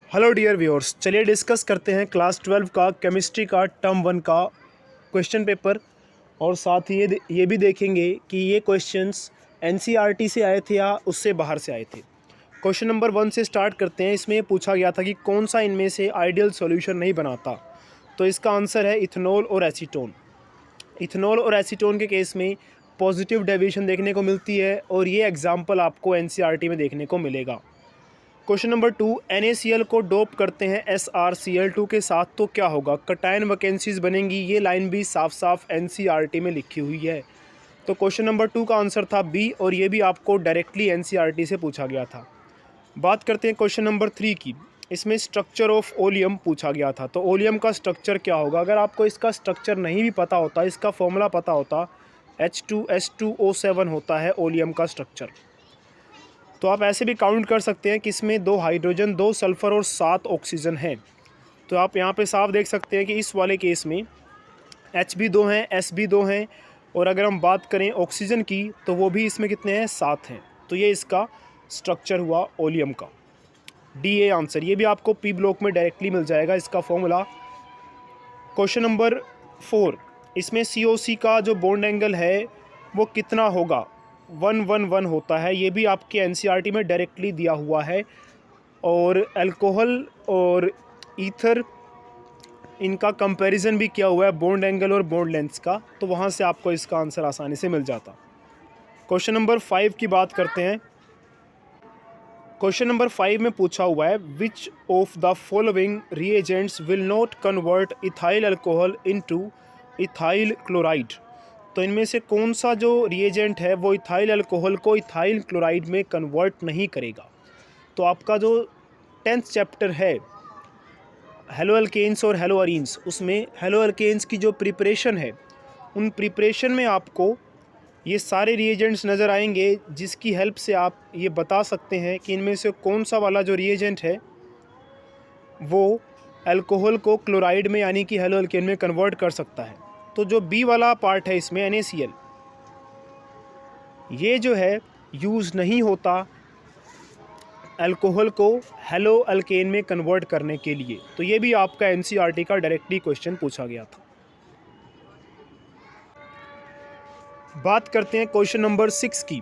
Hello dear viewers, चलिए discuss करते हैं क्लास 12 का केमिस्ट्री का टर्म 1 का क्वेश्चन पेपर। और साथ ही ये भी देखेंगे कि ये क्वेश्चंस एनसीईआरटी से आए थे या उससे बाहर से आए थे। क्वेश्चन नंबर 1 से स्टार्ट करते हैं। इसमें पूछा गया था कि कौन सा इनमें से आइडियल सॉल्यूशन नहीं बनाता। तो इसका आंसर है इथेनॉल और एसीटोन। इथेनॉल और एसीटोन के केस में पॉजिटिव डेविएशन देखने को मिलती है और ये एग्जाम्पल आपको एनसीईआरटी में देखने को मिलेगा। क्वेश्चन नंबर 2, NaCl को डोप करते हैं SrCl2 के साथ तो क्या होगा? कटायन वैकेंसीज बनेंगी। ये लाइन भी साफ साफ एनसीईआरटी में लिखी हुई है। तो क्वेश्चन नंबर 2 का आंसर था बी और ये भी आपको डायरेक्टली एनसीईआरटी से पूछा गया था। बात करते हैं क्वेश्चन नंबर 3 की। इसमें स्ट्रक्चर ऑफ ओलियम पूछा गया था। तो ओलियम का स्ट्रक्चर क्या होगा? अगर आपको इसका स्ट्रक्चर नहीं भी पता होता, इसका फॉर्मूला पता होता, H2S2O7 होता है ओलियम का स्ट्रक्चर। तो आप ऐसे भी काउंट कर सकते हैं कि इसमें 2 हाइड्रोजन, 2 सल्फ़र और 7 ऑक्सीजन हैं। तो आप यहाँ पे साफ देख सकते हैं कि इस वाले केस में H भी 2 हैं, S भी 2 हैं, और अगर हम बात करें ऑक्सीजन की तो वो भी इसमें कितने हैं? 7 हैं। तो ये इसका स्ट्रक्चर हुआ ओलियम का। D A answer. ये भी आपको पी ब्लॉक में डायरेक्टली मिल जाएगा इसका फॉर्मूला। क्वेश्चन नंबर 4, इसमें COC का जो बॉन्ड एंगल है वो कितना होगा? 111 होता है। ये भी आपके एनसीईआरटी में डायरेक्टली दिया हुआ है। और अल्कोहल और ईथर, इनका कंपैरिजन भी किया हुआ है बॉन्ड एंगल और बॉन्ड लेंथ्स का, तो वहाँ से आपको इसका आंसर आसानी से मिल जाता। क्वेश्चन नंबर 5 की बात करते हैं। क्वेश्चन नंबर 5 में पूछा हुआ है विच of the following reagents will not convert ethyl alcohol into ethyl chloride. तो इनमें से कौन सा जो रिएजेंट है वो इथाइल अल्कोहल को इथाइल क्लोराइड में कन्वर्ट नहीं करेगा? तो आपका जो 10th चैप्टर है हेलो अल्केन्स और हेलो अरीन्स, उसमें हेलो अल्केन्स की जो प्रिपरेशन है, उन प्रिपरेशन में आपको ये सारे रिएजेंट्स नज़र आएंगे जिसकी हेल्प से आप ये बता सकते हैं कि इनमें से कौन सा वाला जो रिएजेंट है वो अल्कोहल को क्लोराइड में यानी कि हेलो अल्केन में कन्वर्ट कर सकता है। तो जो बी वाला पार्ट है इसमें NaCl, ये जो है यूज़ नहीं होता अल्कोहल को हेलो अल्केन में कन्वर्ट करने के लिए। तो ये भी आपका एनसीईआरटी का डायरेक्टली क्वेश्चन पूछा गया था। बात करते हैं क्वेश्चन नंबर 6 की।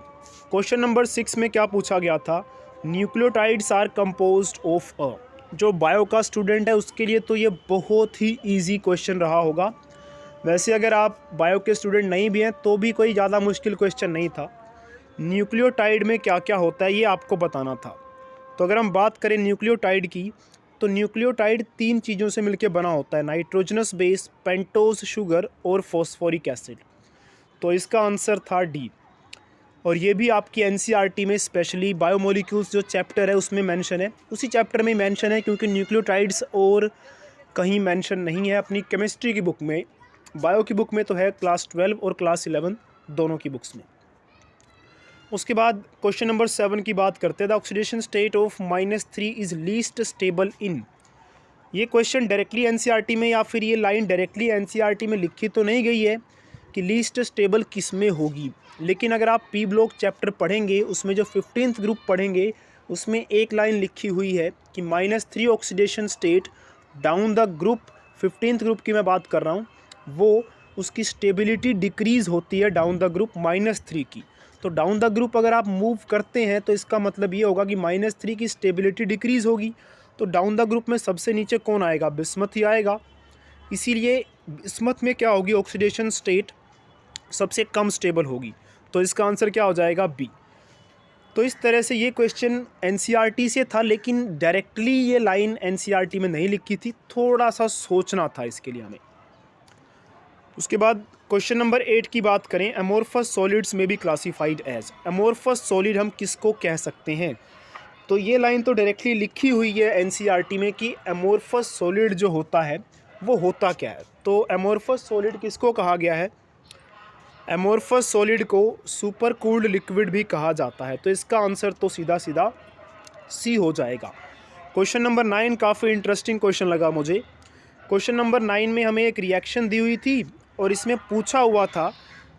क्वेश्चन नंबर 6 में क्या पूछा गया था? Nucleotides are composed of a. जो बायो का स्टूडेंट है उसके लिए तो ये बहुत ही इजी क्वेश्चन रहा होगा। वैसे अगर आप बायो के स्टूडेंट नहीं भी हैं तो भी कोई ज़्यादा मुश्किल क्वेश्चन नहीं था। न्यूक्लियोटाइड में क्या क्या होता है ये आपको बताना था। तो अगर हम बात करें न्यूक्लियोटाइड की, तो न्यूक्लियोटाइड 3 चीज़ों से मिलकर बना होता है, नाइट्रोजनस बेस, पेंटोज शुगर और फॉस्फोरिक एसिड। तो इसका आंसर था डी। और ये भी आपकी एनसीईआरटी में स्पेशली बायोमोलिक्यूल्स जो चैप्टर है उसमें मेंशन है, उसी चैप्टर में मेंशन है, क्योंकि न्यूक्लियोटाइड्स और कहीं मेंशन नहीं है अपनी केमिस्ट्री की बुक में। बायो की बुक में तो है, क्लास 12 और क्लास 11 दोनों की बुक्स में। उसके बाद क्वेश्चन नंबर 7 की बात करते हैं। The oxidation state of -3 is least stable in. ये क्वेश्चन डायरेक्टली एनसीईआरटी में या फिर ये लाइन डायरेक्टली एनसीईआरटी में लिखी तो नहीं गई है कि लीस्ट स्टेबल किस में होगी, लेकिन अगर आप पी ब्लॉक चैप्टर पढ़ेंगे उसमें जो 15th ग्रुप पढ़ेंगे उसमें एक लाइन लिखी हुई है कि -3 oxidation state down the group, 15th group की मैं बात कर रहा हूँ, वो उसकी स्टेबिलिटी डिक्रीज़ होती है डाउन द ग्रुप -3 की। तो डाउन द ग्रुप अगर आप मूव करते हैं तो इसका मतलब ये होगा कि -3 की स्टेबिलिटी डिक्रीज़ होगी। तो डाउन द ग्रुप में सबसे नीचे कौन आएगा? बिस्मथ ही आएगा। इसीलिए बिस्मथ में क्या होगी? ऑक्सीडेशन स्टेट सबसे कम स्टेबल होगी। तो इसका आंसर क्या हो जाएगा? बी। तो इस तरह से ये क्वेश्चन एनसीईआरटी से था, लेकिन डायरेक्टली ये लाइन एनसीईआरटी में नहीं लिखी थी, थोड़ा सा सोचना था इसके लिए हमें। उसके बाद क्वेश्चन नंबर 8 की बात करें। अमोर्फस सॉलिड्स में भी क्लासिफाइड एज। अमोर्फस सॉलिड हम किसको कह सकते हैं? तो ये लाइन तो डायरेक्टली लिखी हुई है एनसीईआरटी में कि अमोर्फस सॉलिड जो होता है वो होता क्या है। तो अमोर्फस सॉलिड किसको कहा गया है? अमोर्फस सॉलिड को सुपर कूल्ड लिक्विड भी कहा जाता है। तो इसका आंसर तो सीधा सीधा सी हो जाएगा। क्वेश्चन नंबर 9 काफ़ी इंटरेस्टिंग क्वेश्चन लगा मुझे। क्वेश्चन नंबर 9 में हमें एक रिएक्शन दी हुई थी और इसमें पूछा हुआ था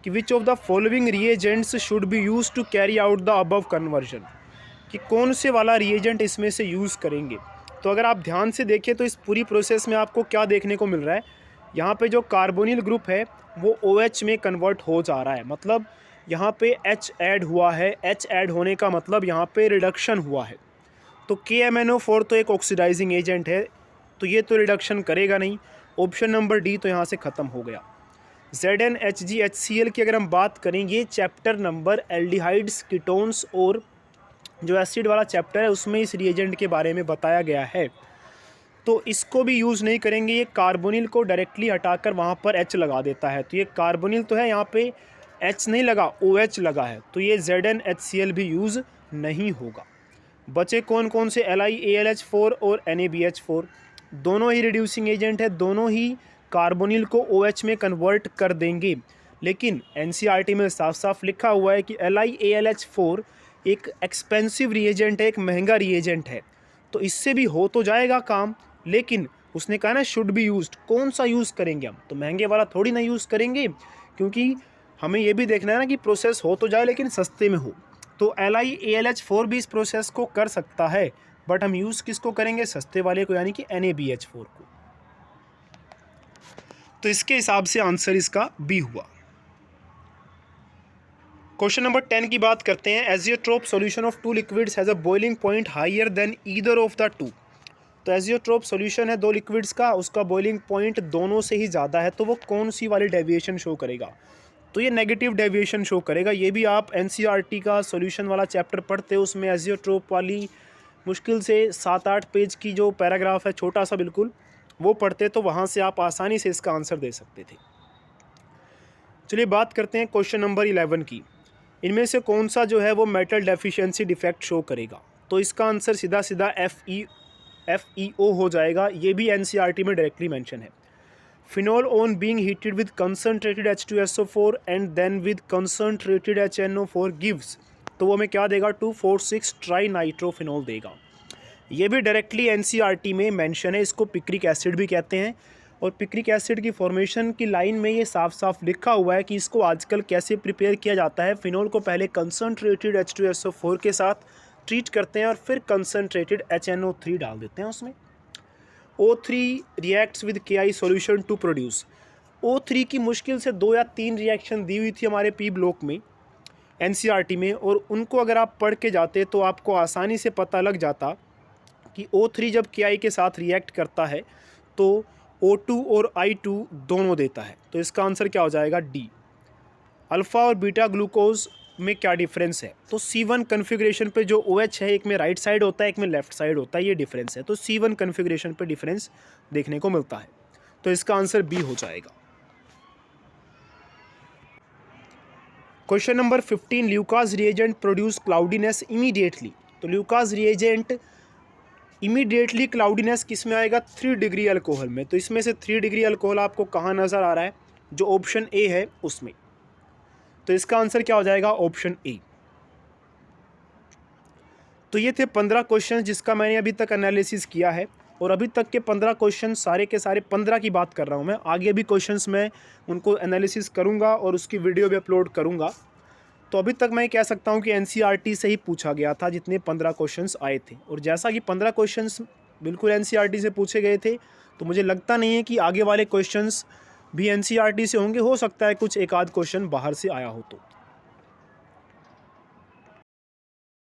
कि which of the following reagents should be use to carry out the above conversion, कि कौन से वाला रिएजेंट इसमें से यूज़ करेंगे। तो अगर आप ध्यान से देखें तो इस पूरी प्रोसेस में आपको क्या देखने को मिल रहा है, यहाँ पे जो कार्बोनिल ग्रुप है वो OH में कन्वर्ट हो जा रहा है, मतलब यहाँ पे H ऐड हुआ है। H ऐड होने का मतलब यहाँ पे रिडक्शन हुआ है। तो KMnO4 तो एक ऑक्सीडाइजिंग एजेंट है, तो ये तो रिडक्शन करेगा नहीं। ऑप्शन नंबर डी तो यहाँ से ख़त्म हो गया। ZnHgHCl की अगर हम बात करें, ये चैप्टर नंबर एल्डिहाइड्स, कीटोन्स और जो एसिड वाला चैप्टर है उसमें इस रिएजेंट के बारे में बताया गया है, तो इसको भी यूज़ नहीं करेंगे। ये कार्बोनिल को डायरेक्टली हटाकर वहाँ पर H लगा देता है, तो ये कार्बोनिल तो है, यहाँ पे H नहीं लगा, OH लगा है, तो ये ZnHCl भी यूज़ नहीं होगा। बचे कौन कौन से, LiAlH4 और NaBH4, दोनों ही रिड्यूसिंग एजेंट है, दोनों ही कार्बोनिल को OH में कन्वर्ट कर देंगे। लेकिन NCERT में साफ साफ लिखा हुआ है कि LiAlH4 एक एक्सपेंसिव रिएजेंट है, एक महंगा रिएजेंट है, तो इससे भी हो तो जाएगा काम, लेकिन उसने कहा ना शुड बी यूज्ड, कौन सा यूज़ करेंगे हम, तो महंगे वाला थोड़ी ना यूज़ करेंगे, क्योंकि हमें ये भी देखना है ना कि प्रोसेस हो तो जाए लेकिन सस्ते में हो। तो LiAlH4 भी इस प्रोसेस को कर सकता है, बट हम यूज़ किसको करेंगे, सस्ते वाले को, यानी कि NaBH4 को। तो इसके हिसाब से आंसर इसका बी हुआ। क्वेश्चन नंबर 10 की बात करते हैं। Azeotrope solution of two liquids has a boiling point higher than either of the two. तो एजियोट्रोप सॉल्यूशन है दो लिक्विड्स का, उसका बॉइलिंग पॉइंट दोनों से ही ज़्यादा है, तो वो कौन सी वाली डेविएशन शो करेगा, तो ये नेगेटिव डेविएशन शो करेगा। ये भी आप NCERT का सॉल्यूशन वाला चैप्टर पढ़ते हो, उसमें एजियोट्रोप वाली मुश्किल से 7-8 पेज की जो पैराग्राफ है, छोटा सा बिल्कुल, वो पढ़ते तो वहाँ से आप आसानी से इसका आंसर दे सकते थे। चलिए बात करते हैं क्वेश्चन नंबर 11 की। इनमें से कौन सा जो है वो मेटल डेफिशिएंसी डिफेक्ट शो करेगा, तो इसका आंसर सीधा सीधा FeO हो जाएगा। ये भी NCERT में डायरेक्टली मेंशन है। Phenol on being heated with concentrated H2SO4 and then with concentrated HNO4 gives, तो वो हमें क्या देगा, 2,4,6 ट्राई नाइट्रोफिनोल देगा। ये भी डायरेक्टली NCERT में मेंशन है, इसको पिक्रिक एसिड भी कहते हैं। और पिक्रिक एसिड की फॉर्मेशन की लाइन में ये साफ साफ लिखा हुआ है कि इसको आजकल कैसे प्रिपेयर किया जाता है। फिनोल को पहले कंसनट्रेटेड H2SO4 के साथ ट्रीट करते हैं और फिर कंसनट्रेटेड HNO3 डाल देते हैं उसमें। O3 reacts with KI solution to produce. O3 की मुश्किल से 2 या 3 रिएक्शन दी हुई थी हमारे P ब्लॉक में NCERT में, और उनको अगर आप पढ़ के जाते तो आपको आसानी से पता लग जाता कि O3 जब KI के साथ रिएक्ट करता है तो O2 और I2 दोनों देता है, तो इसका आंसर क्या हो जाएगा, डी। अल्फ़ा और बीटा ग्लूकोज में क्या डिफरेंस है, तो C1 कन्फिग्रेशन पे जो OH है, एक में राइट साइड होता है, एक में लेफ्ट साइड होता है, ये डिफरेंस है। तो C1 कन्फिग्रेशन पे डिफरेंस देखने को मिलता है, तो इसका आंसर बी हो जाएगा। Question number 15, Lucas reagent produce cloudiness immediately. तो ल्यूकास रिएजेंट इमीडिएटली क्लाउडीनेस किस में आएगा, 3 डिग्री अल्कोहल में। तो इसमें से 3 डिग्री अल्कोहल आपको कहाँ नज़र आ रहा है, जो ऑप्शन ए है उसमें, तो इसका आंसर क्या हो जाएगा, ऑप्शन ए। तो ये थे 15 क्वेश्चन जिसका मैंने अभी तक एनालिसिस किया है, और अभी तक के 15 क्वेश्चन सारे के सारे 15 की बात कर रहा हूँ मैं, आगे भी क्वेश्चंस मैं उनको एनालिसिस करूँगा और उसकी वीडियो भी अपलोड करूँगा। तो अभी तक मैं कह सकता हूँ कि NCERT से ही पूछा गया था जितने 15 क्वेश्चंस आए थे, और जैसा कि 15 क्वेश्चंस बिल्कुल NCERT से पूछे गए थे, तो मुझे लगता नहीं है कि आगे वाले क्वेश्चंस भी NCERT से होंगे। हो सकता है कुछ एक आध क्वेश्चन बाहर से आया हो तो।